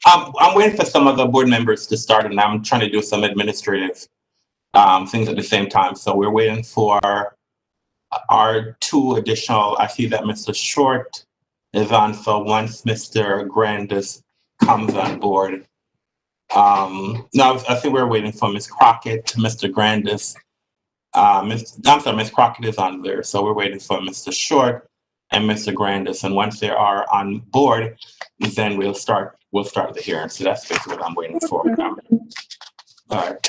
I'm waiting for some of the board members to start, and I'm trying to do some administrative things at the same time. So we're waiting for our two additional. I see that Mr. Short is on. So once Mr. Grandis comes on board, no, I think we're waiting for Ms. Crockett, Mr. Grandis. I'm sorry, Ms. Crockett is on there. So we're waiting for Mr. Short and Mr. Grandis. And once they are on board, then we'll start the hearing. So that's basically what I'm waiting for. All right.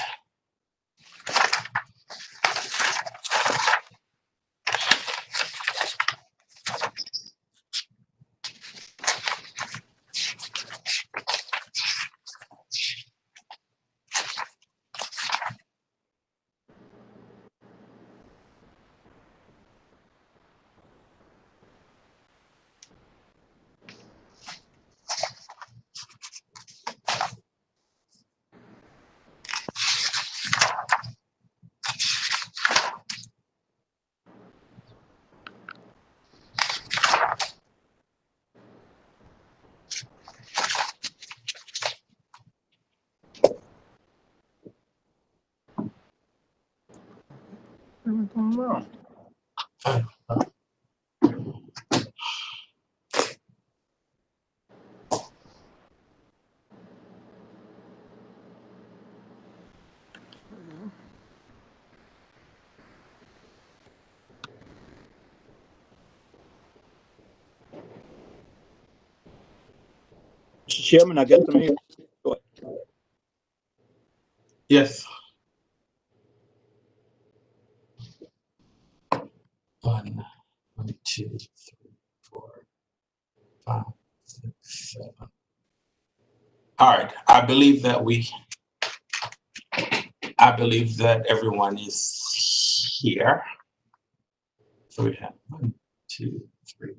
Mr. Chairman, I guess I'm here. Yes. 1, 2, 3, 4, 5, 6, 7. All right. I believe that everyone is here. So we have 1, 2, 3,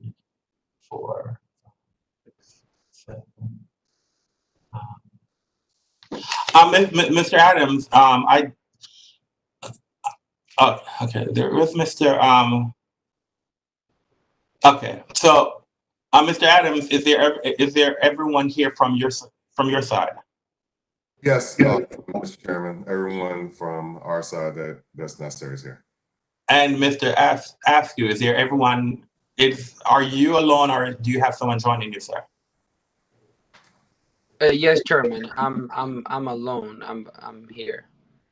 4, 5, 6, 7. Mr. Adams, okay, there was Mr. Okay, so, Mr. Adams, is there everyone here from your side? Yes, Mr. Chairman, everyone from our side that's necessary is here. And Mr. Askew, is there everyone? Are you alone, or do you have someone joining you, sir? Yes, Chairman. I'm alone. I'm here.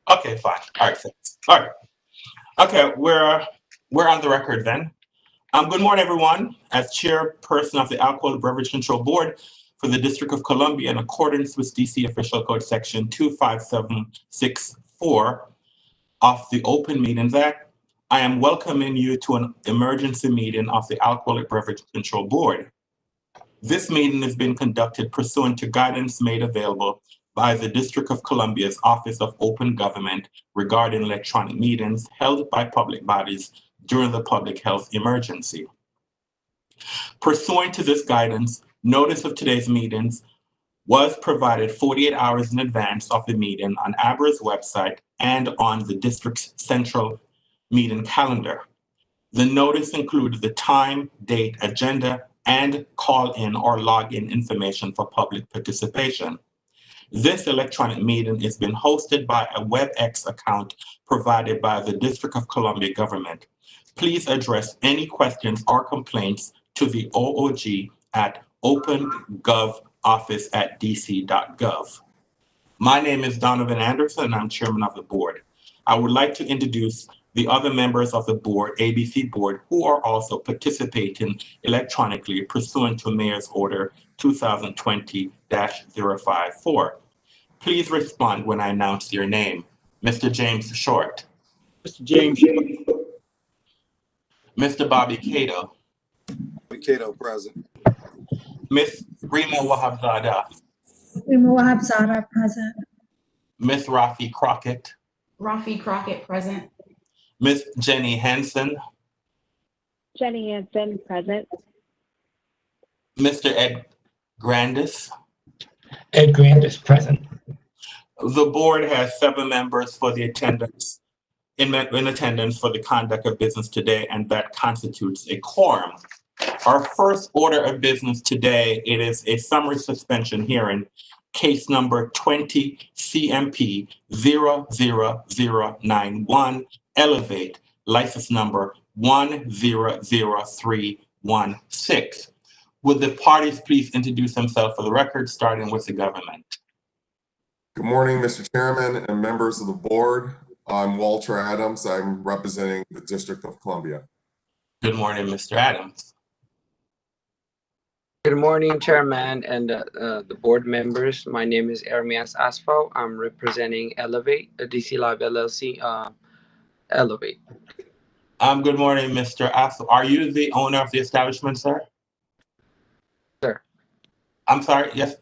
Okay, fine. All right, thanks. All right. Okay, we're on the record then. Good morning, everyone. As chairperson of the Alcohol Beverage Control Board for the District of Columbia, in accordance with DC Official Code Section 25764 of the Open Meetings Act, I am welcoming you to an emergency meeting of the Alcoholic Beverage Control Board. This meeting is being conducted pursuant to guidance made available by the District of Columbia's Office of Open Government regarding electronic meetings held by public bodies during the public health emergency. Pursuant to this guidance, notice of today's meetings was provided 48 hours in advance of the meeting on ABRA's website and on the district's central meeting calendar. The notice included the time, date, agenda, and call-in or log-in information for public participation. This electronic meeting is being hosted by a WebEx account provided by the District of Columbia government. Please address any questions or complaints to the OOG at opengovoffice@dc.gov. My name is Donovan Anderson, and I'm chairman of the board. I would like to introduce the other members of the board, ABC board, who are also participating electronically pursuant to Mayor's Order 2020-054. Please respond when I announce your name. Mr. James Short. Mr. James Short. Mr. Bobby Cato. Bobby Cato, present. Ms. Rima Wahabzada. Rima Wahabzada, present. Ms. Rafi Crockett. Rafi Crockett, present. Ms. Jenny Hansen. Jenny Hansen, present. Mr. Ed Grandis. Ed Grandis, present. The board has 7 members for the attendance, in attendance for the conduct of business today, and that constitutes a quorum. Our first order of business today, it is a summary suspension hearing, case number 20 CMP 00091, Elevate, license number 100316. Would the parties please introduce themselves for the record, starting with the government? Good morning, Mr. Chairman and members of the board. I'm Walter Adams. I'm representing the District of Columbia. Good morning, Mr. Adams. Good morning, Chairman and the board members. My name is Ermias Asfo. I'm representing Elevate, DC Live LLC. Elevate. Good morning, Mr. Asfo. Are you the owner of the establishment, sir? Sir. I'm sorry. Yes.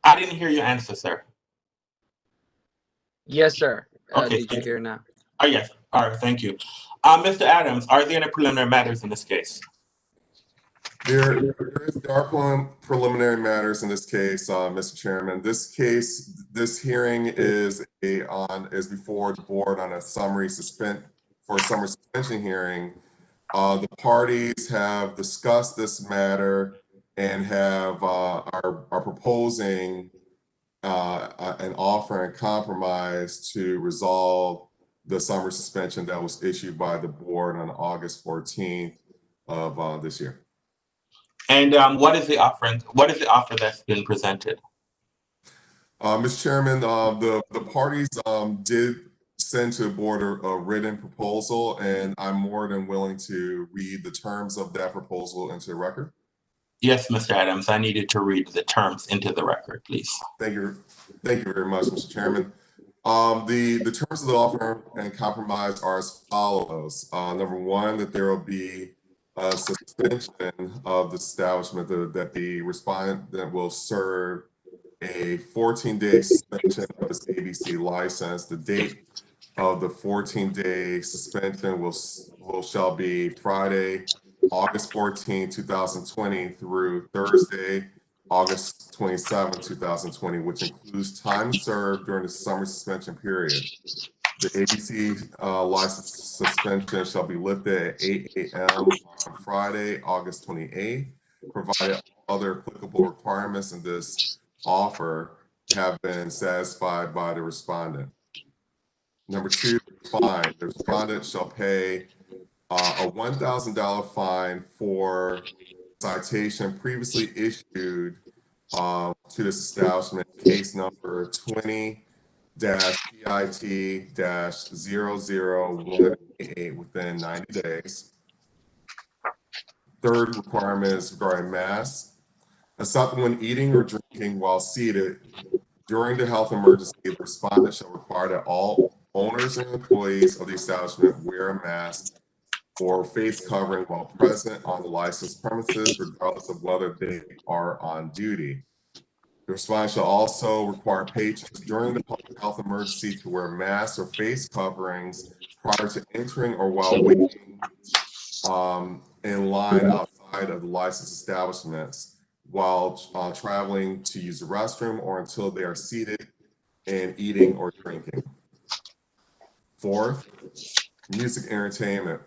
I didn't hear your answer, sir. Yes, sir. Okay. Did you hear now? Oh, yes. All right. Thank you. Mr. Adams, are there any preliminary matters in this case? There are preliminary matters in this case, Mr. Chairman. This hearing is before the board on a summary suspension hearing. The parties have discussed this matter and are proposing an offer and compromise to resolve the summary suspension that was issued by the board on August 14th of this year. And what is the offer? What is the offer that's been presented? Mr. Chairman, the parties did send to the board a written proposal, and I'm more than willing to read the terms of that proposal into the record. Yes, Mr. Adams, I needed to read the terms into the record, please. Thank you very much, Mr. Chairman. The terms of the offer and compromise are as follows. Number one, that there will be a suspension of the establishment, that the respondent will serve a 14-day suspension of his ABC license. The date of the 14-day suspension shall be Friday, August 14, 2020 through Thursday, August 27, 2020, which includes time served during the summer suspension period. The ABC license suspension shall be lifted at 8 a.m. on Friday, August 28th, provided all other applicable requirements in this offer have been satisfied by the respondent. Number two, fine. The respondent shall pay a $1,000 fine for citation previously issued to this establishment, case number 20-PIT-00188 within 90 days. Third requirement is regarding masks. Except when eating or drinking while seated during the health emergency, the respondent shall require that all owners and employees of the establishment wear a mask or face covering while present on the licensed premises, regardless of whether they are on duty. The respondent shall also require patrons during the public health emergency to wear masks or face coverings prior to entering or while waiting in line outside of the licensed establishments, while traveling to use the restroom, or until they are seated and eating or drinking. Fourth, music entertainment.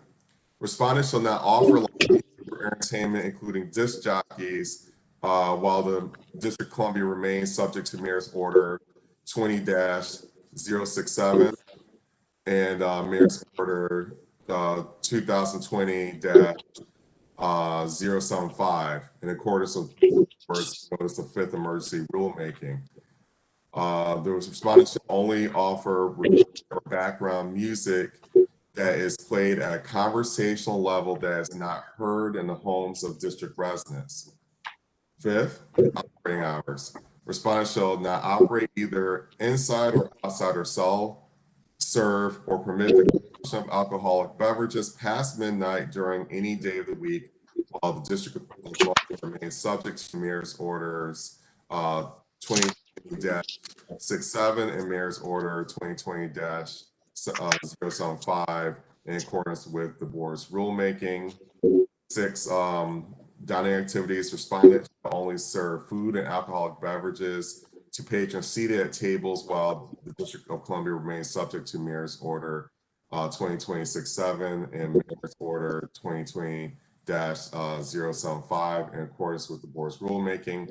Respondents shall not offer music or entertainment, including disc jockeys, while the District of Columbia remains subject to Mayor's Order 20-067 and Mayor's Order 2020-075 in accordance with the fifth emergency rulemaking. The respondents should only offer background music that is played at a conversational level that is not heard in the homes of district residents. Fifth, operating hours. Respondents shall not operate either inside or outside or sell, serve, or permit the consumption of alcoholic beverages past midnight during any day of the week, while the District of Columbia remains subject to Mayor's Orders 2020-67 and Mayor's Order 2020-075 in accordance with the board's rulemaking. 6, dining activities. Respondents shall only serve food and alcoholic beverages to patrons seated at tables while the District of Columbia remains subject to Mayor's Order 2020-67 and Mayor's Order 2020-075 in accordance with the board's rulemaking.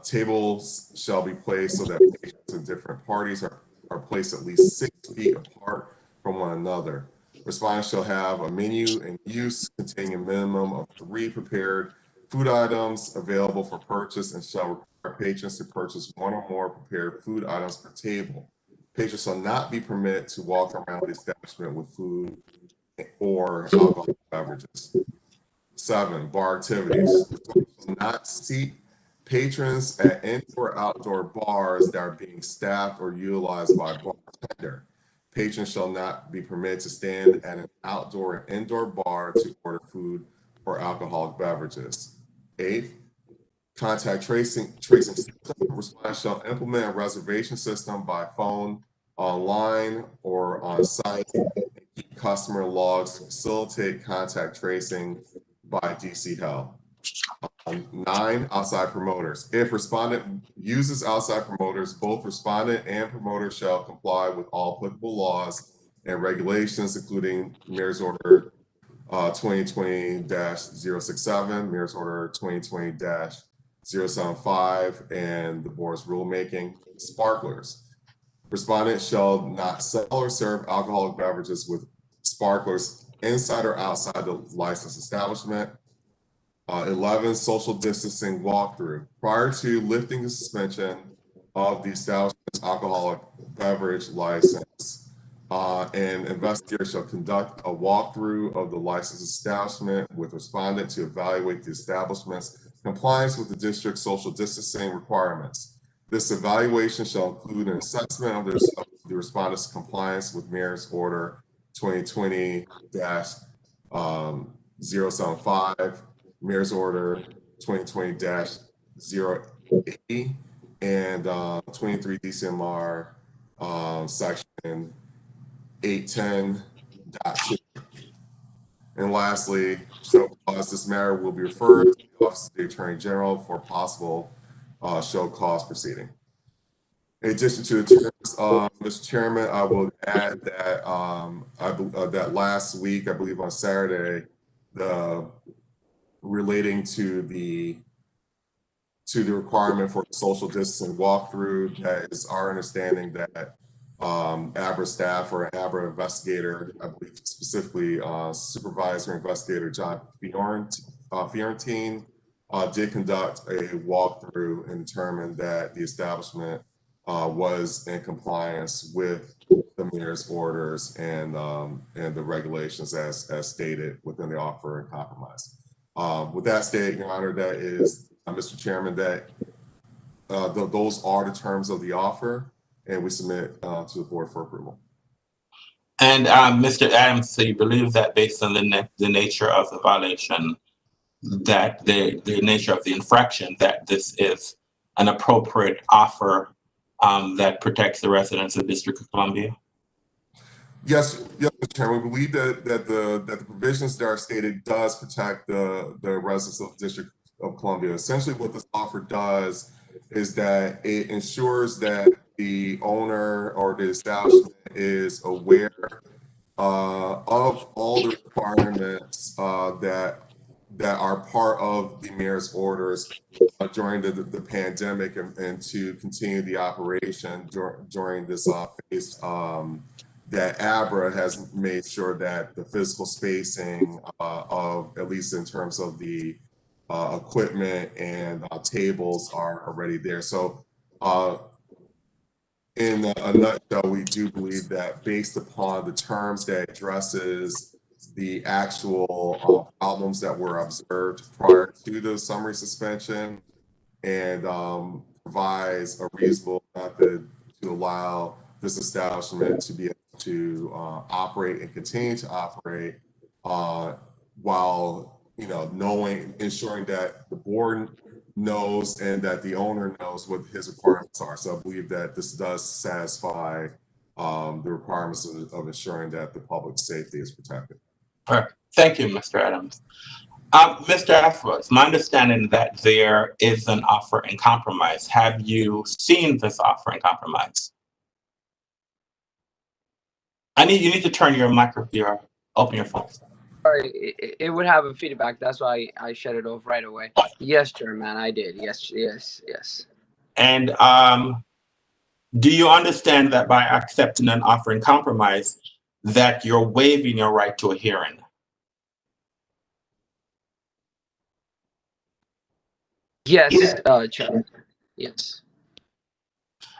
Tables shall be placed so that patrons in different parties are placed at least 6 feet apart from one another. Respondents shall have a menu in use containing a minimum of 3 prepared food items available for purchase and shall require patrons to purchase 1 or more prepared food items per table. Patrons shall not be permitted to walk around the establishment with food or alcoholic beverages. 7, bar activities. Shall not seat patrons at indoor or outdoor bars that are being staffed or utilized by a bartender. Patrons shall not be permitted to stand at an outdoor and indoor bar to order food or alcoholic beverages. 8, contact tracing system. Respondents shall implement a reservation system by phone, online, or on site, and keep customer logs to facilitate contact tracing by DC Health. 9, outside promoters. If respondent uses outside promoters, both respondent and promoter shall comply with all applicable laws and regulations, including Mayor's Order 2020-067, Mayor's Order 2020-075, and the board's rulemaking. Sparklers. Respondents shall not sell or serve alcoholic beverages with sparklers inside or outside the licensed establishment. 11, social distancing walkthrough. Prior to lifting the suspension of the establishment's alcoholic beverage license, an investigator shall conduct a walkthrough of the licensed establishment with respondent to evaluate the establishment's compliance with the district's social distancing requirements. This evaluation shall include an assessment of the respondent's compliance with Mayor's Order 2020-075, Mayor's Order 2020-080, and 23 DCMR section 810.2. And lastly, show cause, this matter will be referred to the Office of the Attorney General for possible show cause proceeding. In addition to the terms, Mr. Chairman, I will add that that last week, I believe on Saturday, relating to the requirement for the social distancing walkthrough, that is our understanding that ABRA staff or ABRA investigator, I believe specifically Supervisor Investigator John Fiorentine, did conduct a walkthrough and determined that the establishment was in compliance with the mayor's orders and the regulations as stated within the offer and compromise. With that stated, Your Honor, that is, Mr. Chairman, that those are the terms of the offer, and we submit to the board for approval. And Mr. Adams, so you believe that based on the nature of the violation, that the nature of the infraction, that this is an appropriate offer that protects the residents of the District of Columbia? Yes, Mr. Chairman, we believe that the provisions that are stated does protect the residents of the District of Columbia. Essentially, what this offer does is that it ensures that the owner or the establishment is aware of all the requirements that are part of the mayor's orders during the pandemic and to continue the operation during this phase. That ABRA has made sure that the physical spacing of, at least in terms of the equipment and tables, are already there. So in a nutshell, we do believe that based upon the terms that addresses the actual problems that were observed prior to the summary suspension and provides a reasonable method to allow this establishment to be able to operate and continue to operate while, ensuring that the board knows and that the owner knows what his requirements are. So I believe that this does satisfy the requirements of ensuring that the public safety is protected. Perfect. Thank you, Mr. Adams. Mr. Asford, it's my understanding that there is an offer in compromise. Have you seen this offer in compromise? You need to turn your microphone, open your phone. Sorry, it would have a feedback. That's why I shut it off right away. Yes, Chairman, I did. Yes. And do you understand that by accepting an offer in compromise, that you're waiving your right to a hearing? Yes, Chairman. Yes.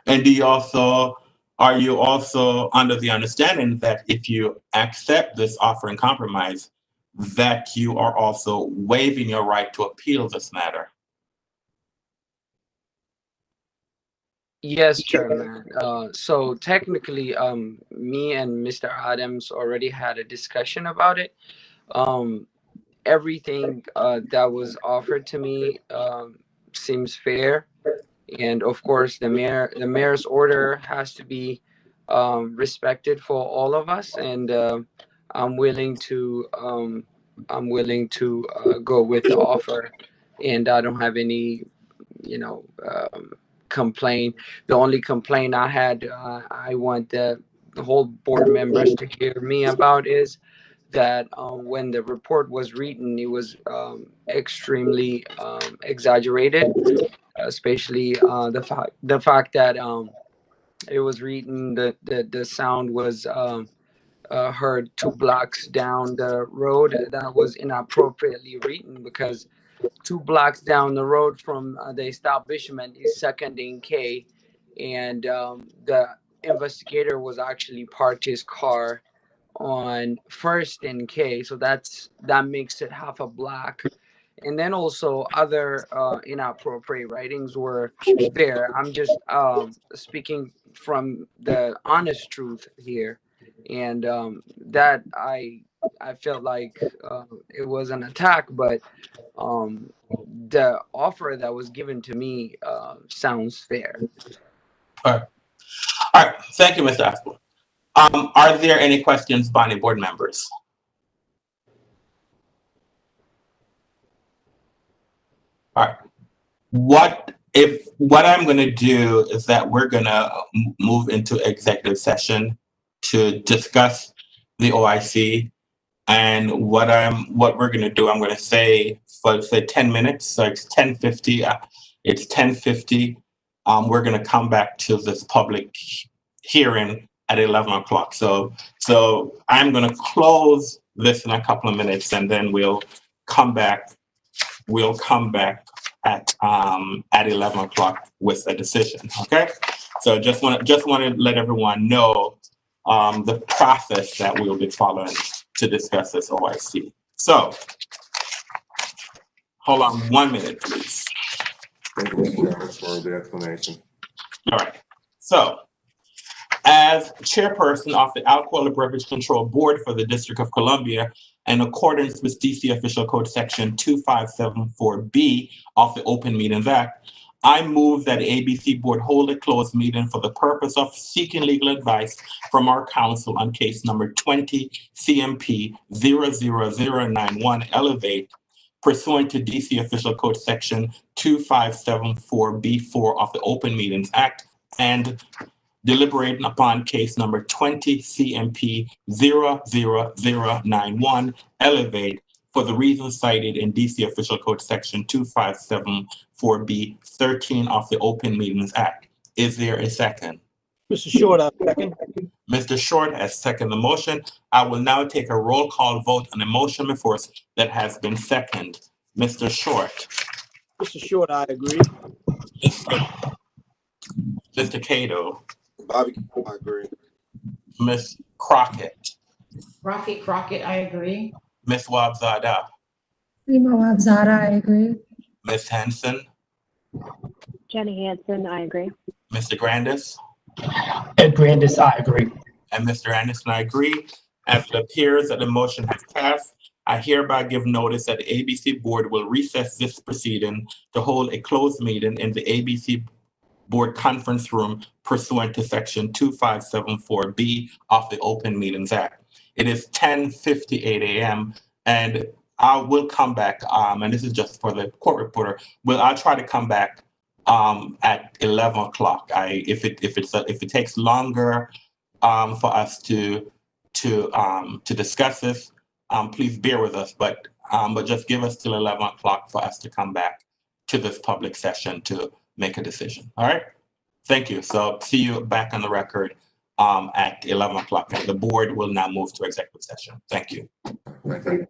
And are you also under the understanding that if you accept this offer in compromise, that you are also waiving your right to appeal this matter? Yes, Chairman. So technically, me and Mr. Adams already had a discussion about it. Everything that was offered to me seems fair, and of course, the mayor's order has to be respected for all of us. And I'm willing to go with the offer, and I don't have any, complaint. The only complaint I had, I want the whole board members to hear me about, is that when the report was written, it was extremely exaggerated, especially the fact that it was written that the sound was heard 2 blocks down the road. That was inappropriately written, because 2 blocks down the road from the establishment is 2nd and K, and the investigator was actually parked his car on 1st and K, so that makes it half a block. And then also other inappropriate writings were there. I'm just speaking from the honest truth here, and that I felt like it was an attack, but um, the offer that was given to me sounds fair. All right. Thank you, Mr. Aspel. Are there any questions by any board members? All right. What I'm going to do is that we're going to move into executive session to discuss the OIC. And what we're going to do, I'm going to say for say 10 minutes. So it's 10:50. It's 10:50. We're going to come back to this public hearing at 11 o'clock. So I'm going to close this in a couple of minutes, and then we'll come back. We'll come back at 11 o'clock with a decision. Okay. So just want to let everyone know the process that we'll be following to discuss this OIC. So hold on 1 minute, please. Thank you, Mr. Chairman, for the explanation. All right. So as chairperson of the Alcohol and Beverage Control Board for the District of Columbia, in accordance with DC Official Code Section 2574B of the Open Meetings Act, I move that ABC Board hold a closed meeting for the purpose of seeking legal advice from our counsel on case number 20 CMP 00091 Elevate, pursuant to DC Official Code Section 2574B4 of the Open Meetings Act, and deliberating upon case number 20 CMP 00091 Elevate for the reasons cited in DC Official Code Section 2574B13 of the Open Meetings Act. Is there a second? Mr. Short, I second. Mr. Short has seconded the motion. I will now take a roll call vote on the motion before us that has been seconded. Mr. Short. Mr. Short, I agree. Mr. Cato. Bobby, I agree. Ms. Crockett. Rafi Crockett, I agree. Ms. Wabzada. Rima Wabzada, I agree. Ms. Henson. Jenny Hansen, I agree. Mr. Grandis. Ed Grandis, I agree. And Mr. Anderson, I agree. As it appears that the motion has passed, I hereby give notice that the ABC Board will recess this proceeding to hold a closed meeting in the ABC Board Conference Room pursuant to Section 2574B of the Open Meetings Act. It is 10:58 a.m. and I will come back, and this is just for the court reporter. I'll try to come back at 11 o'clock. If it takes longer for us to discuss this, please bear with us. But just give us till 11 o'clock for us to come back to this public session to make a decision. All right. Thank you. So see you back on the record at 11 o'clock. The board will now move to executive session. Thank you. Thank you.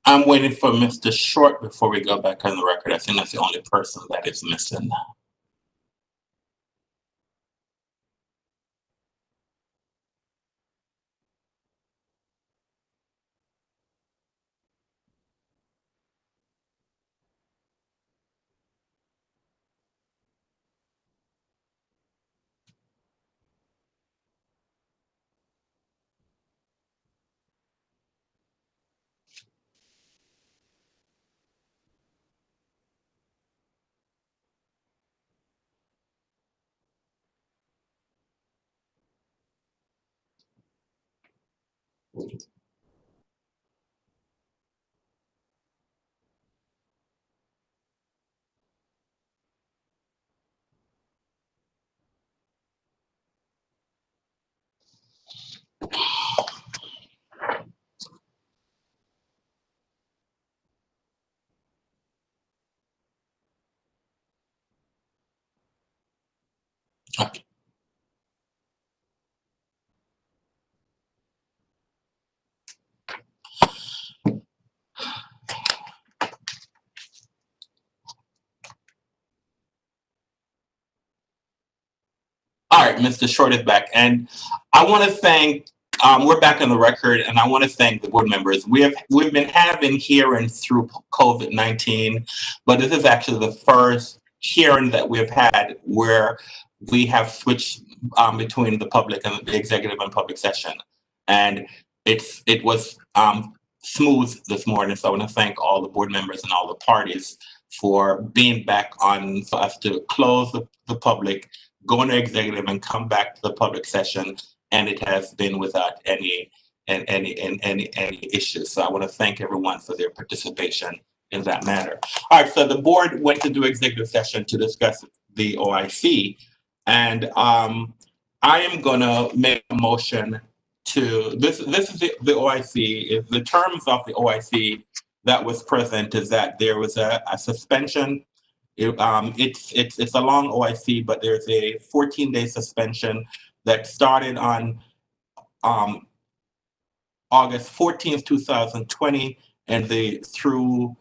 I'm waiting for Mr. Short before we go back on the record. I think that's the only person that is missing. Okay. All right, Mr. Short is back, and I want to thank. We're back on the record, and I want to thank the board members. We've been having hearings through COVID-19, but this is actually the first hearing that we've had where we have switched between the public and the executive and public session, and it was smooth this morning. So I want to thank all the board members and all the parties for being back on, for us to close the public, go into executive and come back to the public session, and it has been without any issues. So I want to thank everyone for their participation in that matter. All right, so the board went to do executive session to discuss the OIC, and I am gonna make a motion to this is the OIC. Is the terms of the OIC that was present is that there was a suspension. It's a long OIC, but there's a 14-day suspension that started on August 14th, 2020, and through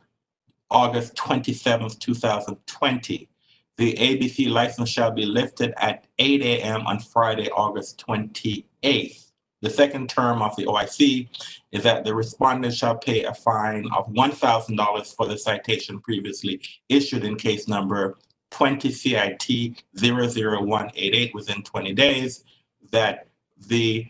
August 27th, 2020. The ABC license shall be lifted at 8 a.m. on Friday, August 28th. The second term of the OIC is that the respondent shall pay a fine of $1,000 for the citation previously issued in case number 20 CIT 00188 within 20 days, that the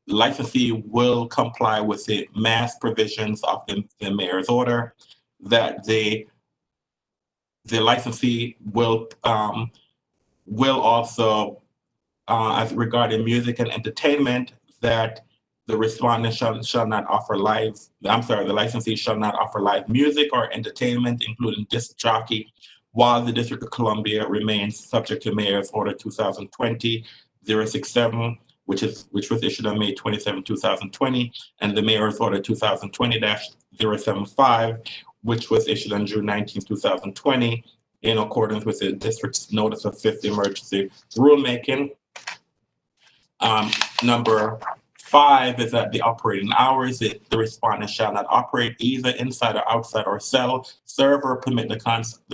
licensee will comply with the mass provisions of the mayor's order, that the licensee will also as regarding music and entertainment, that the respondent shall not offer the licensee shall not offer live music or entertainment, including disc jockey, while the District of Columbia remains subject to Mayor's Order 2020-067, which was issued on May 27, 2020, and the Mayor's Order 2020-075, which was issued on June 19, 2020, in accordance with the district's notice of fifth emergency rulemaking. Number 5 is that the operating hours, the respondent shall not operate either inside or outside or sell, serve or permit the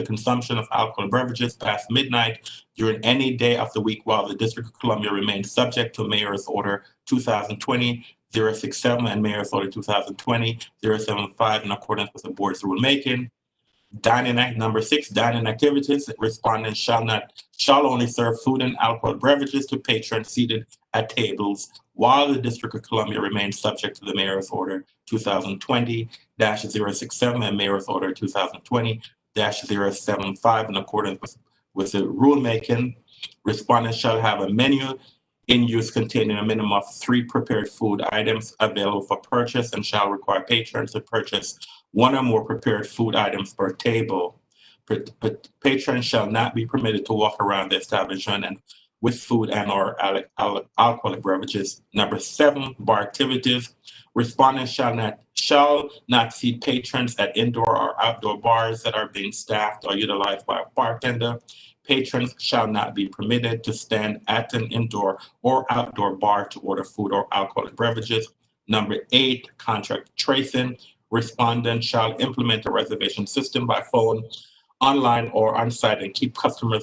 consumption of alcohol beverages past midnight during any day of the week while the District of Columbia remains subject to Mayor's Order 2020-067 and Mayor's Order 2020-075 in accordance with the board's rulemaking. Dining Act number 6, dining activities. Respondents shall only serve food and alcohol beverages to patrons seated at tables while the District of Columbia remains subject to the Mayor's Order 2020-067 and Mayor's Order 2020-075 in accordance with the rulemaking. Respondents shall have a menu in use containing a minimum of 3 prepared food items available for purchase and shall require patrons to purchase 1 or more prepared food items per table. Patrons shall not be permitted to walk around the establishment and with food and or alcoholic beverages. Number 7, bar activities. Respondents shall not see patrons at indoor or outdoor bars that are being staffed or utilized by a bartender. Patrons shall not be permitted to stand at an indoor or outdoor bar to order food or alcoholic beverages. Number 8, contract tracing. Respondent shall implement a reservation system by phone, online, or on-site and keep customer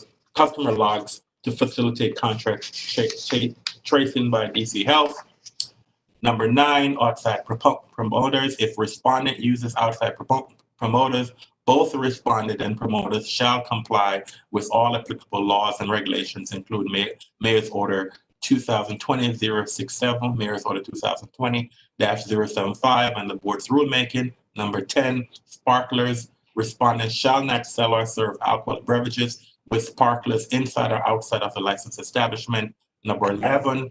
logs to facilitate contract tracing by DC Health. Number 9, outside promoters. If respondent uses outside promoters, both the respondent and promoters shall comply with all applicable laws and regulations, including Mayor's Order 2020-067, Mayor's Order 2020-075, and the board's rulemaking. Number 10, sparklers. Respondents shall not sell or serve alcoholic beverages with sparklers inside or outside of the licensed establishment. Number 11,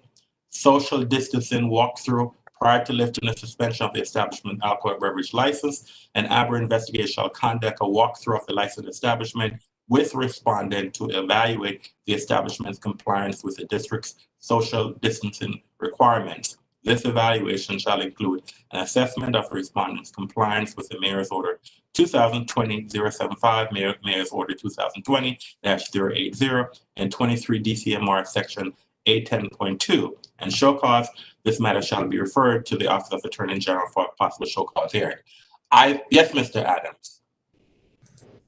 social distancing walkthrough prior to lifting the suspension of the establishment alcoholic beverage license. An ABRA investigator shall conduct a walkthrough of the licensed establishment with respondent to evaluate the establishment's compliance with the district's social distancing requirements. This evaluation shall include an assessment of respondent's compliance with the Mayor's Order 2020-075, Mayor's Order 2020-080, and 23 DCMR Section 810.2. And show cause, this matter shall be referred to the Office of Attorney General for a possible show cause hearing. Yes, Mr. Adams.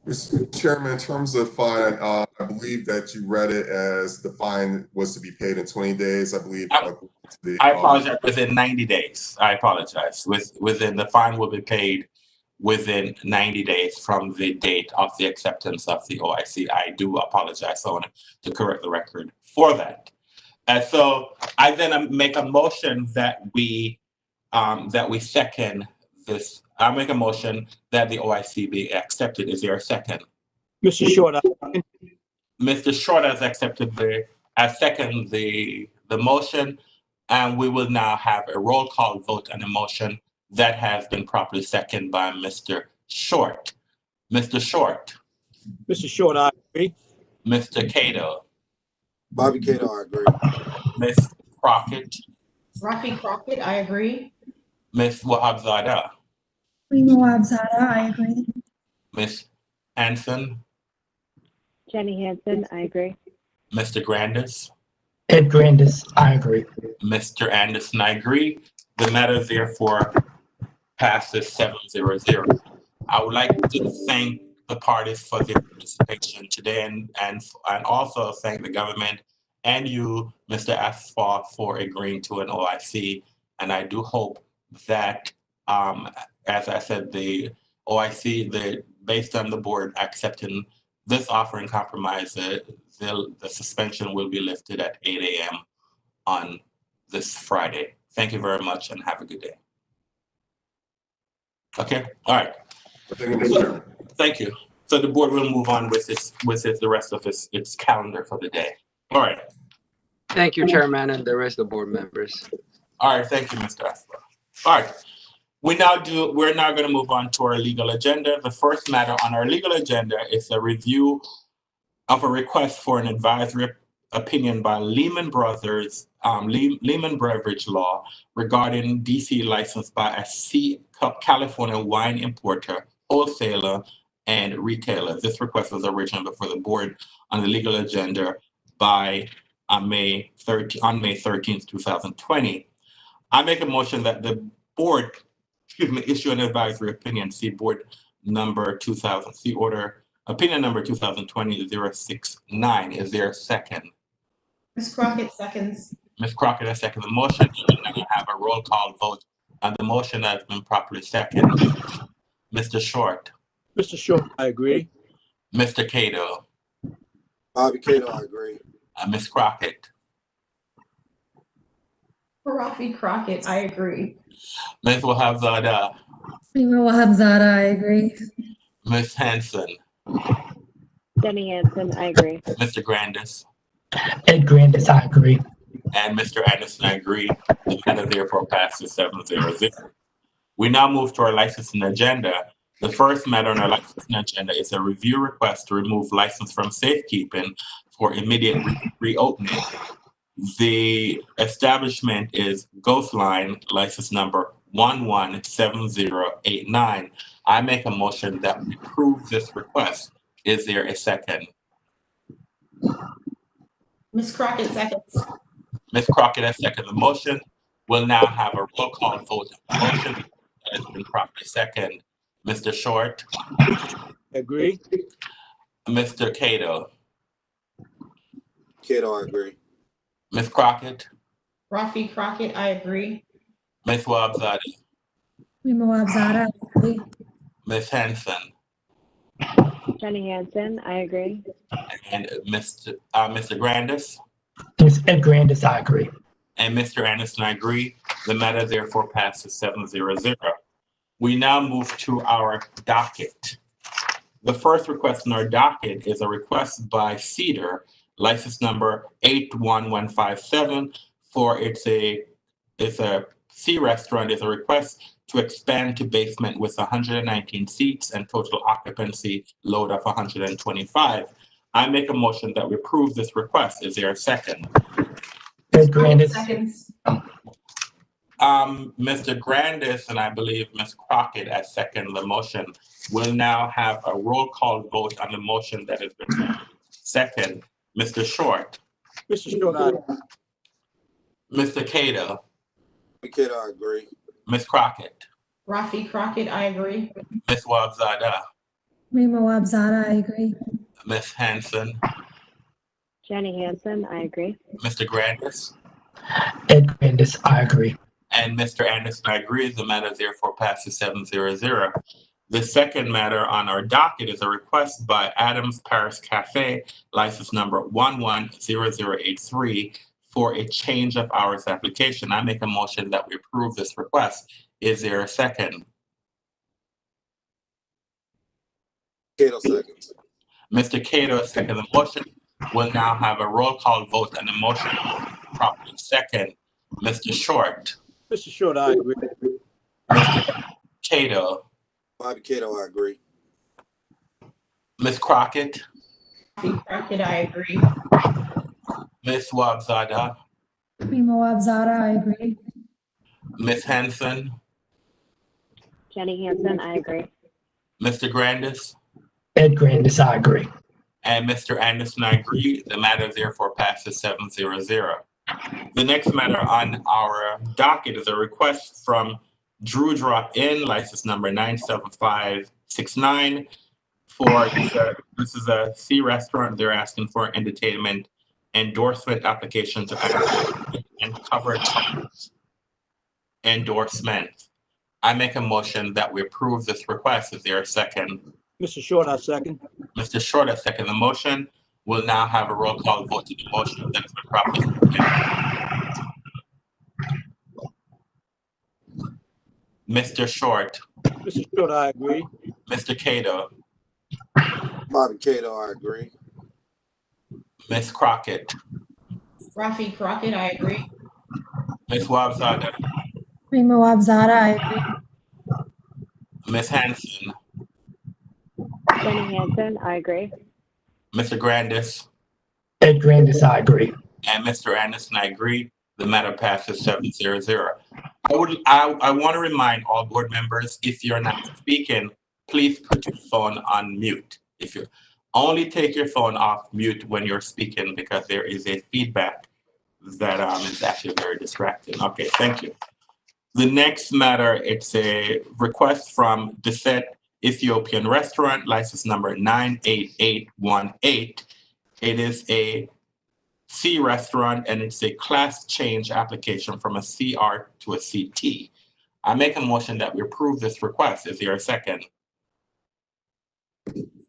Mr. Chairman, in terms of fine, I believe that you read it as the fine was to be paid in 20 days. I believe. I apologize. Within 90 days. I apologize. Within the fine will be paid within 90 days from the date of the acceptance of the OIC. I do apologize. I want to correct the record for that. And so I then make a motion that we second this. I make a motion that the OIC be accepted. Is there a second? Mr. Short, I second. Mr. Short has accepted I second the motion, and we will now have a roll call vote on the motion that has been properly seconded by Mr. Short. Mr. Short. Mr. Short, I agree. Mr. Cato. Bobby Cato, I agree. Ms. Crockett. Rafi Crockett, I agree. Ms. Wahabzada. Rima Wabzada, I agree. Ms. Hanson. Jenny Hansen, I agree. Mr. Grandis. Ed Grandis, I agree. Mr. Anderson, I agree. The matter therefore passes 7-0-0. I would like to thank the parties for their participation today and also thank the government and you, Mr. Asfaw, for agreeing to an OIC. And I do hope that, as I said, the OIC, based on the board accepting this offer and compromise, the suspension will be lifted at 8 a.m. on this Friday. Thank you very much and have a good day. Okay, all right. Thank you. So the board will move on with the rest of its calendar for the day. All right. Thank you, Chairman, and the rest of the board members. All right, thank you, Mr. Asper. All right. We're now going to move on to our legal agenda. The first matter on our legal agenda is a review of a request for an advisory opinion by Lehman Brothers, Lehman Beverage Law regarding DC license by a California wine importer, wholesaler, and retailer. This request was originally before the board on the legal agenda on May 13th, 2020. I make a motion that the board, issue an advisory opinion, opinion number 2020-069. Is there a second? Ms. Crockett seconds. Ms. Crockett has seconded the motion. We're going to have a roll call vote on the motion that has been properly seconded. Mr. Short. Mr. Short, I agree. Mr. Cato. Bobby Cato, I agree. Ms. Crockett. Rafi Crockett, I agree. Ms. Wahabzada. Rima Wabzada, I agree. Ms. Hanson. Jenny Hansen, I agree. Mr. Grandis. Ed Grandis, I agree. And Mr. Anderson, I agree. The matter therefore passes 7-0-0. We now move to our licensing agenda. The first matter on our licensing agenda is a review request to remove license from safekeeping for immediate reopening. The establishment is Ghostline, license number 117089. I make a motion that we approve this request. Is there a second? Ms. Crockett seconds. Ms. Crockett has seconded the motion. We'll now have a roll call vote on the motion that has been properly second. Mr. Short, Agree. Mr. Cato, Cato, I agree. Ms. Crockett, Rafi Crockett, I agree. Ms. Wabzada, Rima Wabzada, I agree. Ms. Henson, Jenny Hansen, I agree. and Mr. Grandis, Ms. Ed Grandis, I agree. and Mr. Anderson, I agree. The matter therefore passes 7-0-0. We now move to our docket. The first request on our docket is a request by Cedar, license number 81157 for it's a sea restaurant. Is a request to expand to basement with 119 seats and total occupancy load of 125. I make a motion that we approve this request. Is there a second? Ed Grandis, Seconds. Mr. Grandis and I believe Ms. Crockett as second the motion. We'll now have a roll call vote on the motion that has been second. Mr. Short, Mr. Short, I agree. Mr. Cato, Cato, I agree. Ms. Crockett, Rafi Crockett, I agree. Ms. Wabzada, Rima Wabzada, I agree. Ms. Hanson, Jenny Hansen, I agree. Mr. Grandis, Ed Grandis, I agree. and Mr. Anderson, I agree. The matter therefore passes 7-0-0. The second matter on our docket is a request by Adams Paris Cafe, license number 110083 for a change of hours application. I make a motion that we approve this request. Is there a second? Cato, seconds. Mr. Cato, second the motion. We'll now have a roll call vote on the motion. Properly second. Mr. Short, Mr. Short, I agree. Mr. Cato, Bobby Cato, I agree. Ms. Crockett, Rafi Crockett, I agree. Ms. Wabzada, Rima Wabzada, I agree. Ms. Hanson, Jenny Hansen, I agree. Mr. Grandis, Ed Grandis, I agree. and Mr. Anderson, I agree. The matter therefore passes 7-0-0. The next matter on our docket is a request from Drew Drop In, license number 97569 for, this is a sea restaurant. They're asking for an entertainment endorsement application to and cover endorsement. I make a motion that we approve this request. Is there a second? Mr. Short, I second. Mr. Short, I second the motion. We'll now have a roll call vote to the motion that has been properly seconded. Mr. Short, Mr. Short, I agree. Mr. Cato, Bobby Cato, I agree. Ms. Crockett, Rafi Crockett, I agree. Ms. Wabzada, Rima Wabzada, I agree. Ms. Hanson, Jenny Hansen, I agree. Mr. Grandis, Ed Grandis, I agree. and Mr. Anderson, I agree. The matter passes 7-0-0. I want to remind all board members, if you're not speaking, please put your phone on mute. If you only take your phone off mute when you're speaking, because there is a feedback that is actually very distracting. Okay, thank you. The next matter, it's a request from Deset Ethiopian Restaurant, license number 98818. It is a C restaurant and it's a class change application from a CR to a CT. I make a motion that we approve this request. Is there a second?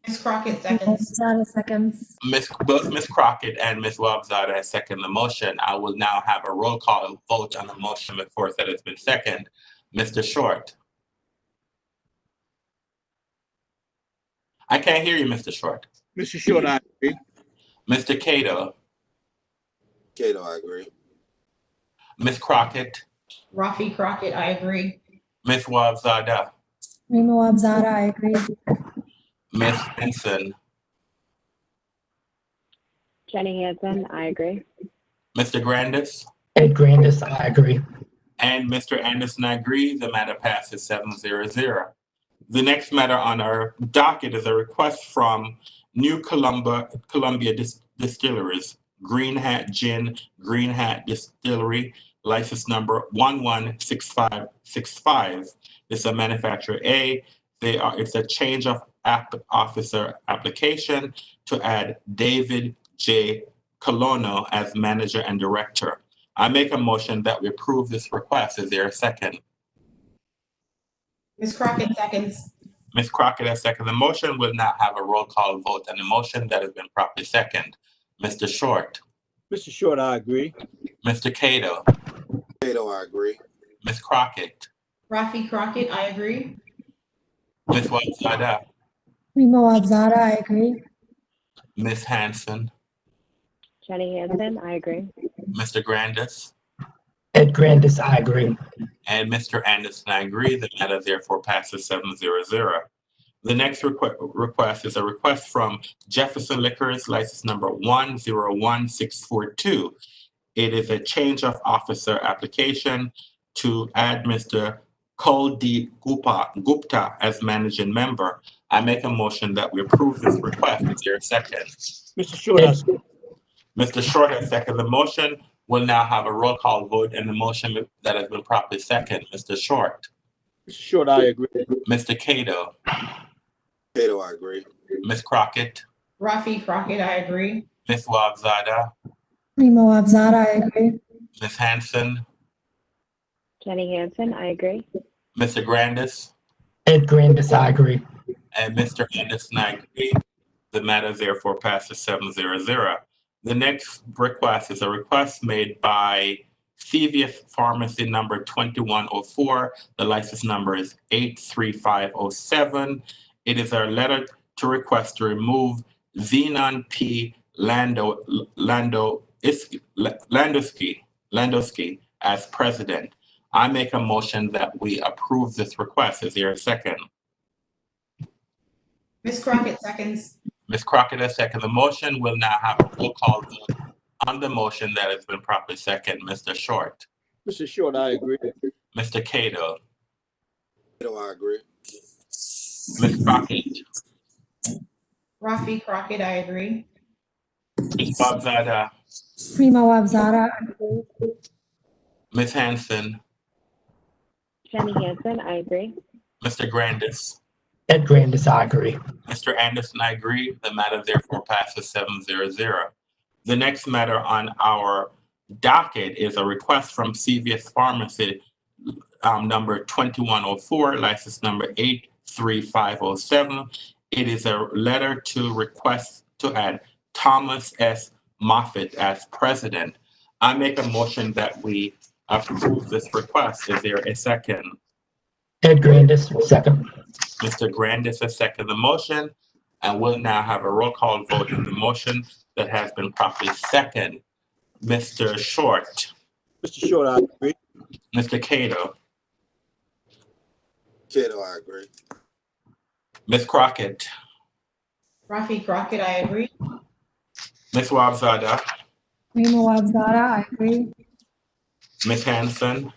Ms. Crockett, Rima seconds. Wabzada, seconds. Both Ms. Crockett and Ms. Wabzada second the motion. I will now have a roll call vote on the motion before that has been second. Mr. Short. I can't hear you, Mr. Short. Mr. Short, I agree. Mr. Cato, Cato, I agree. Ms. Crockett, Rafi Crockett, I agree. Ms. Wabzada, Rima Wabzada, I agree. Ms. Henson, Jenny Hansen, I agree. Mr. Grandis, Ed Grandis, I agree. and Mr. Anderson, I agree. The matter passes 7-0-0. The next matter on our docket is a request from New Columbia Distilleries, Green Hat Gin, Green Hat Distillery, license number 116565. It's a manufacturer A. It's a change of officer application to add David J. Colono as manager and director. I make a motion that we approve this request. Is there a second? Ms. Crockett seconds. Ms. Crockett has seconded the motion. We'll now have a roll call vote on the motion that has been properly seconded. Mr. Short, Mr. Short, I agree. Mr. Cato, Cato, I agree. Ms. Crockett, Rafi Crockett, I agree. Ms. Wabzada, Remo Abzara, I agree. Ms. Hanson, Jenny Hansen, I agree. Mr. Grandis, Ed Grandis, I agree. and Mr. Anderson. I agree. The matter therefore passes 7-0-0. The next request is a request from Jefferson Liquors, license number 101642. It is a change of officer application to add Mr. Kuldeep Gupta as managing member. I make a motion that we approve this request. Is there a second? Mr. Short, I second. Mr. Short has seconded the motion. We'll now have a roll call vote and the motion that has been properly seconded. Mr. Short, Mr. Short, I agree. Mr. Cato, Cato, I agree. Ms. Crockett, Rafi Crockett, I agree. Ms. Wabzada, Remo Abzara, I agree. Ms. Hanson, Jenny Hansen, I agree. Mr. Grandis, Ed Grandis, I agree. and Mr. Anderson. I agree. The matter therefore passes 7-0-0. The next request is a request made by CVS Pharmacy number 2104. The license number is 83507. It is a letter to request to remove Zenon P. Landowski as president. I make a motion that we approve this request. Is there a second? Ms. Crockett seconds. Ms. Crockett has seconded the motion. We'll now have a roll call vote on the motion that has been properly seconded. Mr. Short, Mr. Short, I agree. Mr. Cato, Cato, I agree. Ms. Crockett, Rafi Crockett, I agree. Ms. Wabzada, Remo Abzara, I agree. Ms. Hanson, Jenny Hansen, I agree. Mr. Grandis, Ed Grandis, I agree. Mr. Anderson. I agree. The matter therefore passes 7-0-0. The next matter on our docket is a request from CVS Pharmacy number 2104, license number 83507. It is a letter to request to add Thomas S. Moffitt as president. I make a motion that we approve this request. Is there a second? Ed Grandis, second. Mr. Grandis has seconded the motion, and we'll now have a roll call vote on the motion that has been properly seconded. Mr. Short, Mr. Short, I agree. Mr. Cato, Cato, I agree. Ms. Crockett, Rafi Crockett, I agree. Ms. Wabzada, Remo Abzara, I agree. Ms. Hanson,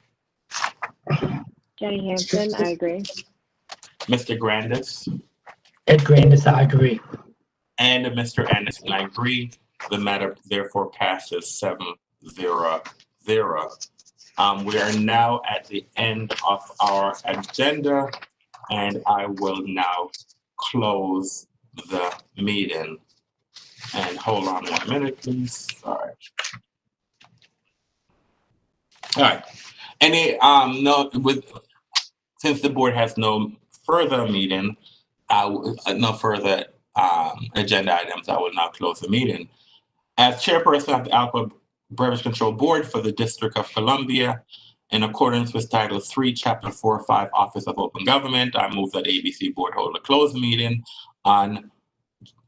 Jenny Hansen, I agree. Mr. Grandis, Ed Grandis, I agree. and Mr. Anderson. I agree. The matter therefore passes 7-0-0. We are now at the end of our agenda, and I will now close the meeting. And hold on 1 minute, please. Sorry. All right. Any since the board has no further meeting, no further agenda items, I will now close the meeting. As chairperson of the Alcohol Beverage Control Board for the District of Columbia, in accordance with Title 3, Chapter 4-5, Office of Open Government, I move that ABC Board hold a closed meeting on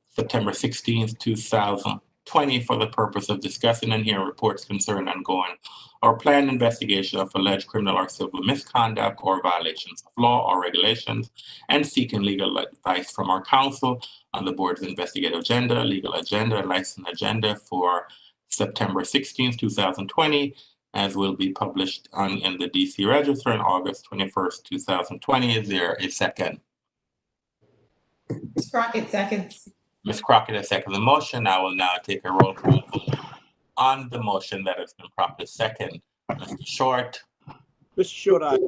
September 16th, 2020 for the purpose of discussing and hearing reports concerning ongoing or planned investigation of alleged criminal or civil misconduct or violations of law or regulations, and seeking legal advice from our counsel on the board's investigative agenda, legal agenda, and license agenda for September 16th, 2020, as will be published in the DC Register on August 21st, 2020. Is there a second? Ms. Crockett seconds. Ms. Crockett has seconded the motion. I will now take a roll call vote on the motion that has been properly seconded. Mr. Short, Mr. Short, I,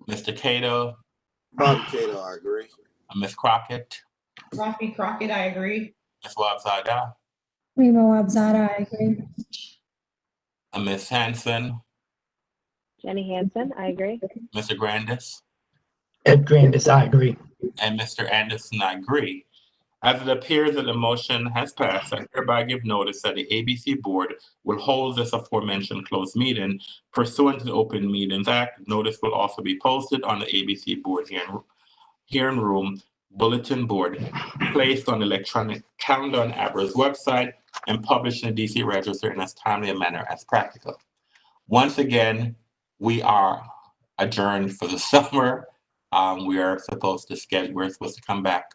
Mr. Cato, Bobby Cato, I agree. Ms. Crockett, Rafi Crockett, I agree. Ms. Wabzada, Rima Wabzada, I agree. Ms. Hanson, Jenny Hansen, I agree. Mr. Grandis, Ed Grandis, I agree. and Mr. Anderson, I agree. As it appears that the motion has passed, I hereby give notice that the ABC Board will hold this aforementioned closed meeting pursuant to the Open Meetings Act. Notice will also be posted on the ABC Board hearing room bulletin board, placed on the electronic calendar on ABRA's website, and published in the DC Register in as timely a manner as practical. Once again, we are adjourned for the summer. We're supposed to come back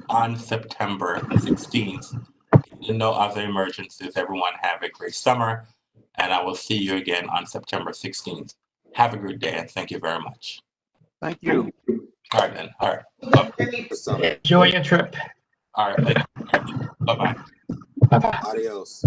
on September 16th. No other emergencies. Everyone have a great summer, and I will see you again on September 16th. Have a good day, and thank you very much. thank you. All right, then. All right. Great. For summer. Enjoy your trip. All right. Thank you. Bye-bye. Bye-bye. Adios.